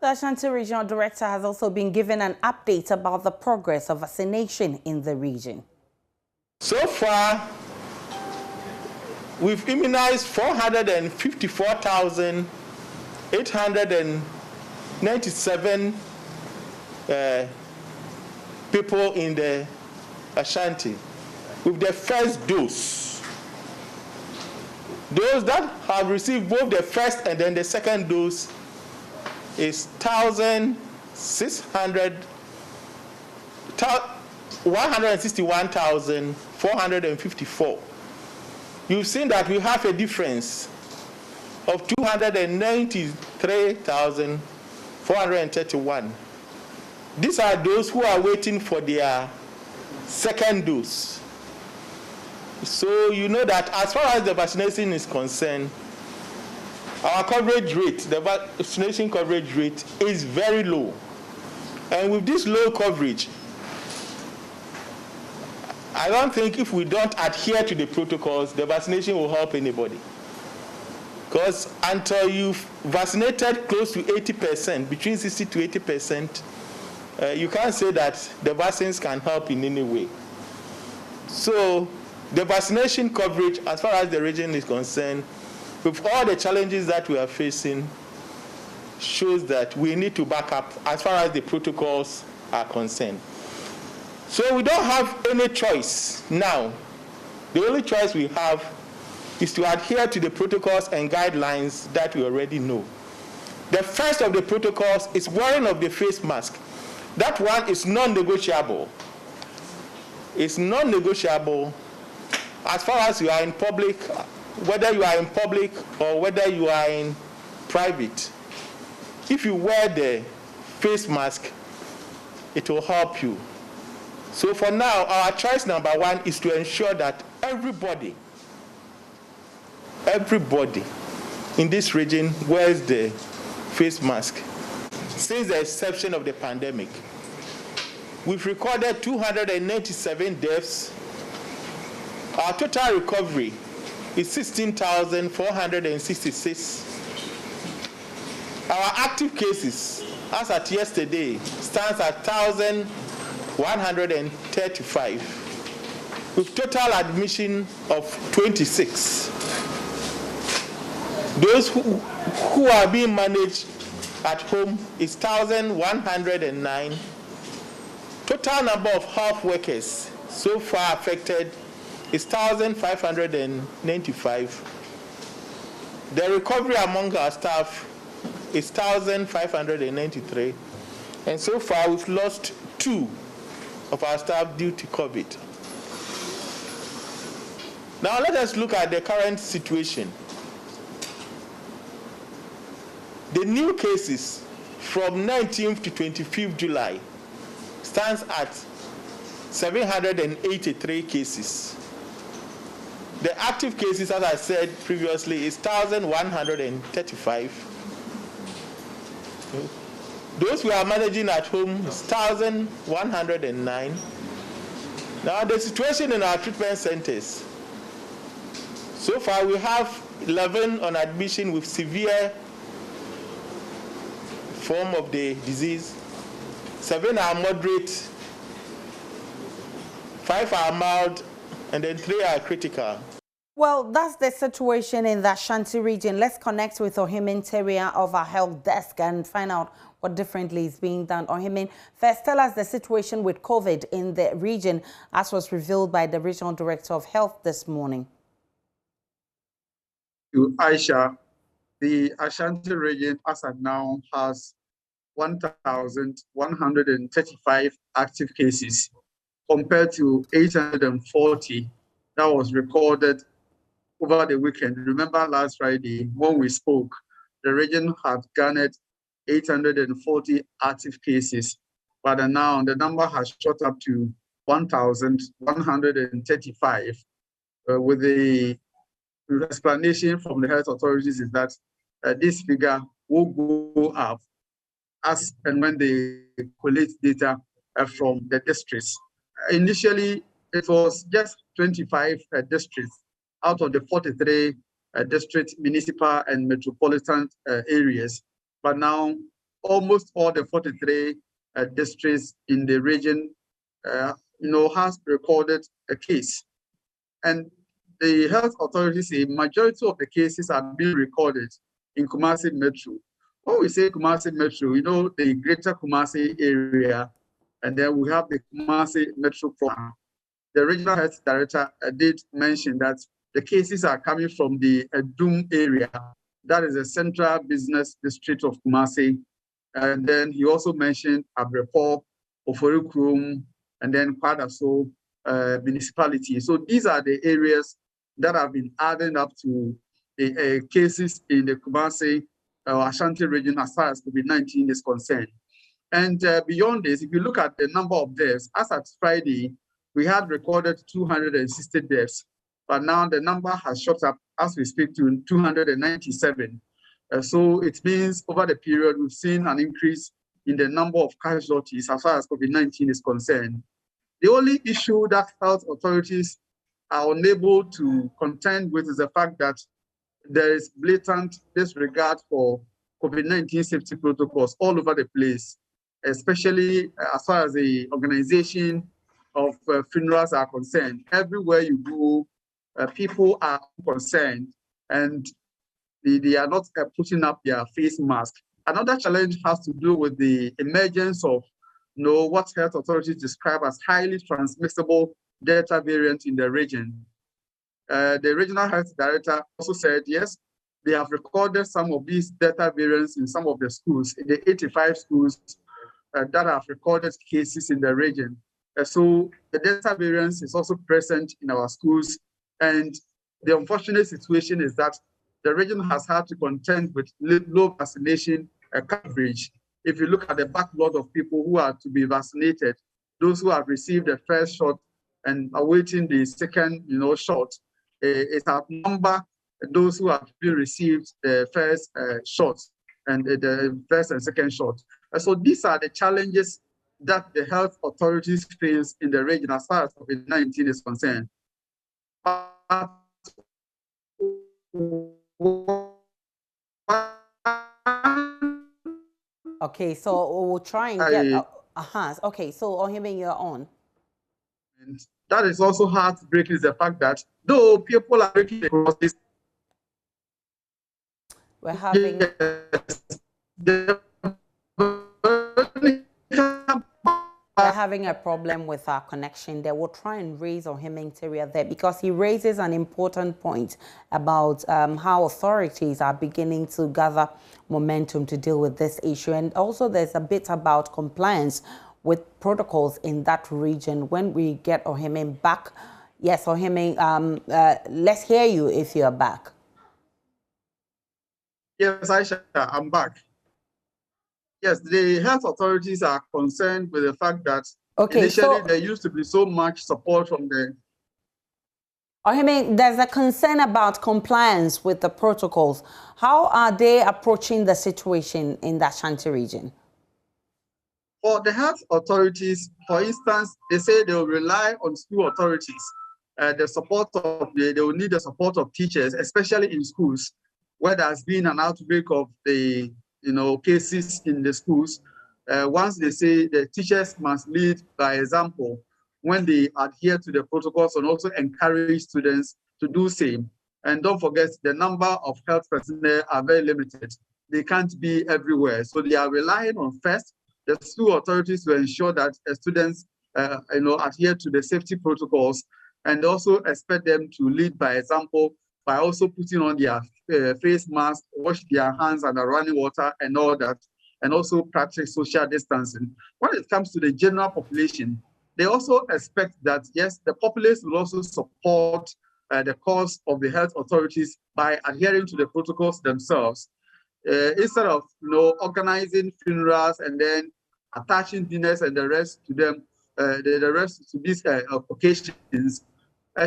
the Ashanti Regional Director has also been given an update about the progress of vaccination in the region. So far, we've immunized 454,897 people in the Ashanti with the first dose. Those that have received both the first and then the second dose is 161,454. You've seen that we have a difference of 293,431. These are those who are waiting for their second dose. So you know that as far as the vaccination is concerned, our coverage rate, the vaccination coverage rate, is very low. And with this low coverage, I don't think if we don't adhere to the protocols, the vaccination will help anybody. Because until you've vaccinated close to 80%, between 60 to 80%, you can't say that the vaccines can help in any way. So the vaccination coverage, as far as the region is concerned, with all the challenges that we are facing, shows that we need to back up as far as the protocols are concerned. So we don't have any choice now. The only choice we have is to adhere to the protocols and guidelines that we already know. The first of the protocols is wearing of the face mask. That one is non-negotiable. It's non-negotiable as far as you are in public, whether you are in public or whether you are in private. If you wear the face mask, it will help you. So for now, our choice number one is to ensure that everybody in this region wears the face mask. Since the inception of the pandemic, we've recorded 297 deaths. Our total recovery is 16,466. Our active cases, as at yesterday, stands at 1,135, with total admission of 26. Those who are being managed at home is 1,109. Total number of health workers so far affected is 1,595. The recovery among our staff is 1,593. And so far, we've lost 2 of our staff due to COVID. Now let us look at the current situation. The new cases from 19th to 25th July stands at 783 cases. The active cases, as I said previously, is 1,135. Those we are managing at home is 1,109. Now the situation in our treatment centers. So far we have 11 on admission with severe form of the disease. 7 are moderate, 5 are mild, and then 3 are critical. Well, that's the situation in the Ashanti region. Let's connect with Ohimin Teria of our health desk and find out what differently is being done. Ohimin, first tell us the situation with COVID in the region, as was revealed by the Regional Director of Health this morning. To Aisha, the Ashanti region as of now has 1,135 active cases compared to 840 that was recorded over the weekend. Remember last Friday when we spoke, the region had garnered 840 active cases, but now the number has shot up to 1,135. With the explanation from the health authorities is that this figure will go up as and when they collect data from the districts. Initially, it was just 25 districts out of the 43 district, municipal, and metropolitan areas. But now almost all the 43 districts in the region, has recorded a case. And the health authorities say majority of the cases are being recorded in Kumasi Metro. When we say Kumasi Metro, the greater Kumasi area, and then we have the Kumasi Metro program. The regional health director did mention that the cases are coming from the Edum area, that is the central business district of Kumasi. And then he also mentioned Abrepor, Oforikurum, and then Kwadaso municipality. So these are the areas that have been adding up to the cases in the Kumasi Ashanti region as far as COVID-19 is concerned. And beyond this, if you look at the number of deaths, as at Friday, we had recorded 260 deaths, but now the number has shot up as we speak to 297. So it means over the period, we've seen an increase in the number of casualties as far as COVID-19 is concerned. The only issue that health authorities are unable to contend with is the fact that there is blatant disregard for COVID-19 safety protocols all over the place, especially as far as the organization of funerals are concerned. Everywhere you go, people are concerned and they are not putting up their face mask. Another challenge has to do with the emergence of what health authorities describe as highly transmissible Delta variant in the region. The regional health director also said, yes, they have recorded some of these Delta variants in some of the schools, in the 85 schools that have recorded cases in the region. So the Delta variant is also present in our schools. And the unfortunate situation is that the region has had to contend with low vaccination coverage. If you look at the backlog of people who are to be vaccinated, those who have received the first shot and awaiting the second shot, it's a number those who have received the first shot and the first and second shot. So these are the challenges that the health authorities face in the region as far as COVID-19 is concerned. Okay, so we'll try and get. Okay, so Ohime, you're on. And that is also heartbreaking, is the fact that though people are breaking across this, we're having. We're having a problem with our connection there. We'll try and raise Ohime Interior there because he raises an important point about how authorities are beginning to gather momentum to deal with this issue. And also there's a bit about compliance with protocols in that region. When we get Ohime back, yes, Ohime, let's hear you if you're back. Yes, Aisha, I'm back. Yes, the health authorities are concerned with the fact that initially there used to be so much support from the... Ohime, there's a concern about compliance with the protocols. How are they approaching the situation in the Ashanti region? For the health authorities, for instance, they say they will rely on school authorities. They will need the support of teachers, especially in schools, where there's been an outbreak of the cases in the schools. Once they say the teachers must lead by example when they adhere to the protocols and also encourage students to do same. And don't forget, the number of health personnel are very limited. They can't be everywhere. So they are relying on first the school authorities to ensure that students adhere to the safety protocols, and also expect them to lead by example by also putting on their face mask, wash their hands under running water and all that, and also practice social distancing. When it comes to the general population, they also expect that, yes, the populace will also support the cause of the health authorities by adhering to the protocols themselves. Instead of organizing funerals and then attaching dinners and the rest to them, the rest to these occasions,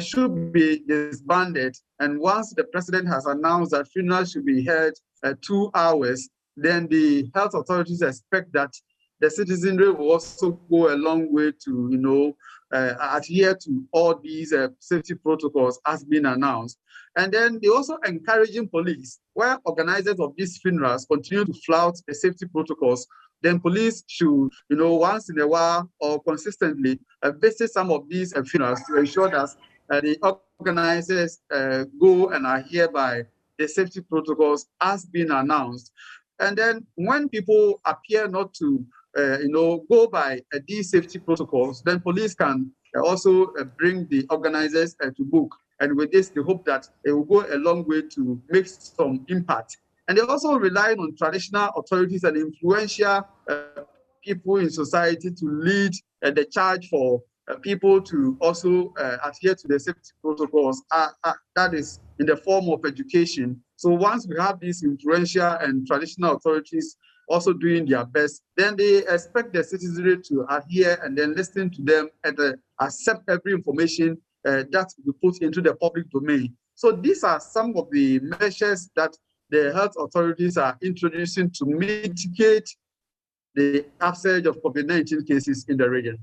should be disbanded. And once the president has announced that funerals should be held 2 hours, then the health authorities expect that the citizenry will also go a long way to, adhere to all these safety protocols as been announced. And then they also encouraging police, where organizers of these funerals continue to flout the safety protocols, then police should, once in a while or consistently visit some of these funerals to ensure that the organizers go and adhere by the safety protocols as been announced. And then when people appear not to, go by these safety protocols, then police can also bring the organizers to book. And with this, they hope that it will go a long way to make some impact. And they also rely on traditional authorities and influential people in society to lead the charge for people to also adhere to the safety protocols. That is in the form of education. So once we have these influential and traditional authorities also doing their best, then they expect the citizenry to adhere and then listen to them and accept every information that we put into the public domain. So these are some of the measures that the health authorities are introducing to mitigate the upsurge of COVID-19 cases in the region.